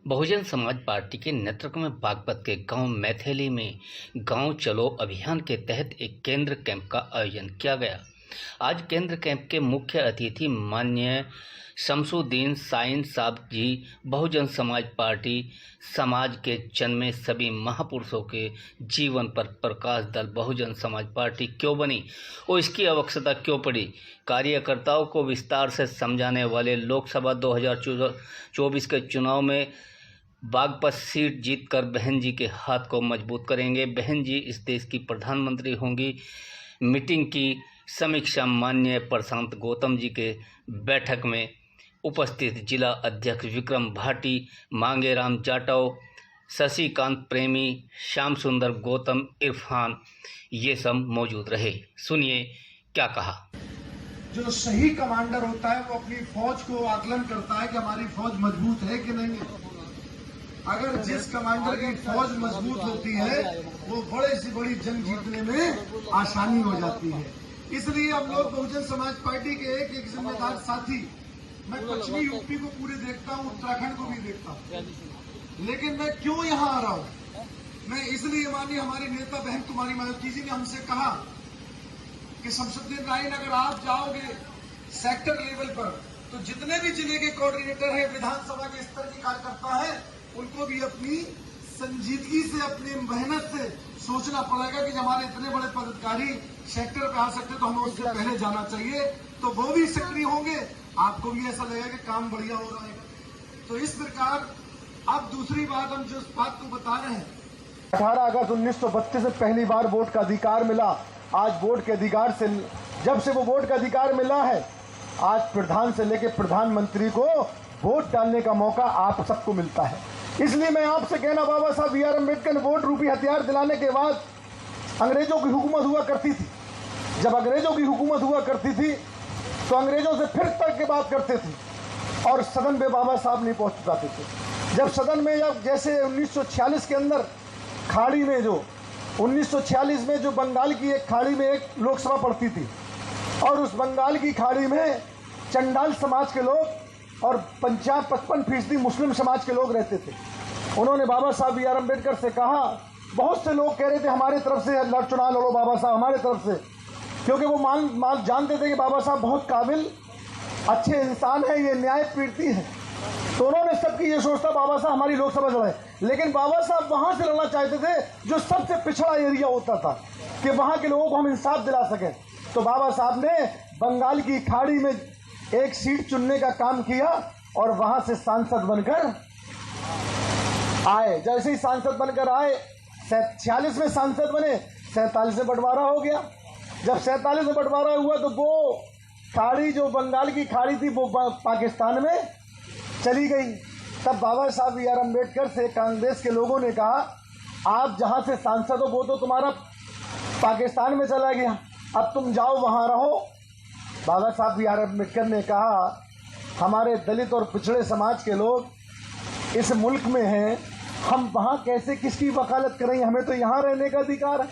Bahujan Samaj party के नेतृत्व में बागपत के गांव मैथिली में गांव चलो अभियान के तहत एक केंद्र कैंप का आयोजन किया गया। आज केंद्र कैंप के मुख्य अतिथि माननीय शमसुद्दीन साइन साहब जी बहुजन समाज पार्टी समाज के जन्मे सभी महापुरुषों के जीवन पर प्रकाश डाल बहुजन समाज पार्टी क्यों बनी और इसकी आवश्यकता क्यों पड़ी, कार्यकर्ताओं को विस्तार से समझाने वाले लोकसभा 2024 के चुनाव में बागपत सीट जीतकर बहन जी के हाथ को मजबूत करेंगे। बहन जी इस देश की प्रधानमंत्री होंगी। मीटिंग की समीक्षा माननीय प्रशांत गौतम जी के बैठक में उपस्थित जिला अध्यक्ष विक्रम भाटी, मांगेराम जाटव, शशिकांत प्रेमी, श्याम सुंदर गौतम, इरफान ये सब मौजूद रहे। सुनिए क्या कहा। जो सही कमांडर होता है वो अपनी फौज को आकलन करता है कि हमारी फौज मजबूत है कि नहीं है। अगर जिस कमांडर की फौज मजबूत होती है वो बड़े से बड़ी जंग जीतने में आसानी हो जाती है। इसलिए हम लोग बहुजन समाज पार्टी के एक एक जिम्मेदार साथी, मैं पश्चिमी यूपी को पूरे देखता हूँ, उत्तराखंड को भी देखता हूँ, लेकिन मैं क्यों यहाँ आ रहा हूँ? मैं इसलिए माननीय हमारी नेता बहन कुमारी मायावती जी ने हमसे कहा कि शमसुद्दीन राइन अगर आप जाओगे सेक्टर लेवल पर तो जितने भी जिले के कोऑर्डिनेटर हैं, विधानसभा के स्तर के कार्यकर्ता हैं, उनको भी अपनी संजीदगी से, अपनी मेहनत से सोचना पड़ेगा कि हमारे इतने बड़े पदाधिकारी सेक्टर पे आ सकते तो हमें उससे पहले जाना चाहिए, तो वो भी सक्रिय होंगे। आपको भी ऐसा लगेगा कि काम बढ़िया हो रहा है। तो इस प्रकार अब दूसरी बात हम जो बात को बता रहे हैं, 18 अगस्त 1932 से पहली बार वोट का अधिकार मिला। आज वोट के अधिकार से, जब से वो वोट का अधिकार मिला है, आज प्रधान से लेकर प्रधानमंत्री को वोट डालने का मौका आप सबको मिलता है। इसलिए मैं आपसे कहना, बाबा साहब बी आर अम्बेडकर ने वोट रूपी हथियार दिलाने के बाद अंग्रेजों की हुकूमत हुआ करती थी। जब अंग्रेजों की हुकूमत हुआ करती थी तो अंग्रेजों से फिर तक के बात करते थे और सदन में बाबा साहब नहीं पहुंच पाते थे। जब सदन में, जब जैसे 1946 के अंदर खाड़ी में, जो 1946 में जो बंगाल की एक खाड़ी में एक लोकसभा पड़ती थी और उस बंगाल की खाड़ी में चंडाल समाज के लोग और 55% मुस्लिम समाज के लोग रहते थे। उन्होंने बाबा साहब बी आर अम्बेडकर से कहा, बहुत से लोग कह रहे थे हमारे तरफ से चुनाव लड़ो बाबा साहब हमारे तरफ से, क्योंकि वो मान जानते थे कि बाबा साहब बहुत काबिल अच्छे इंसान है, ये न्याय प्रीति है। तो उन्होंने सबकी ये सोचता बाबा साहब हमारी लोकसभा लड़ाए, लेकिन बाबा साहब वहाँ से लड़ना चाहते थे जो सबसे पिछड़ा एरिया होता था, कि वहाँ के लोगों को हम इंसाफ दिला सकें। तो बाबा साहब ने बंगाल की खाड़ी में एक सीट चुनने का काम किया और वहाँ से सांसद बनकर आए। जैसे ही सांसद बनकर आए, 46 में सांसद बने, 47 में बंटवारा हो गया। जब 47 में बंटवारा हुआ तो वो खाड़ी, जो बंगाल की खाड़ी थी, वो पाकिस्तान में चली गई। तब बाबा साहब बी आर अम्बेडकर से कांग्रेस के लोगों ने कहा, आप जहाँ से सांसद हो वो तो तुम्हारा पाकिस्तान में चला गया, अब तुम जाओ वहाँ रहो। बाबा साहब बी आर अम्बेडकर ने कहा, हमारे दलित और पिछड़े समाज के लोग इस मुल्क में हैं, हम वहाँ कैसे किसकी वकालत करेंगे, हमें तो यहाँ रहने का अधिकार है।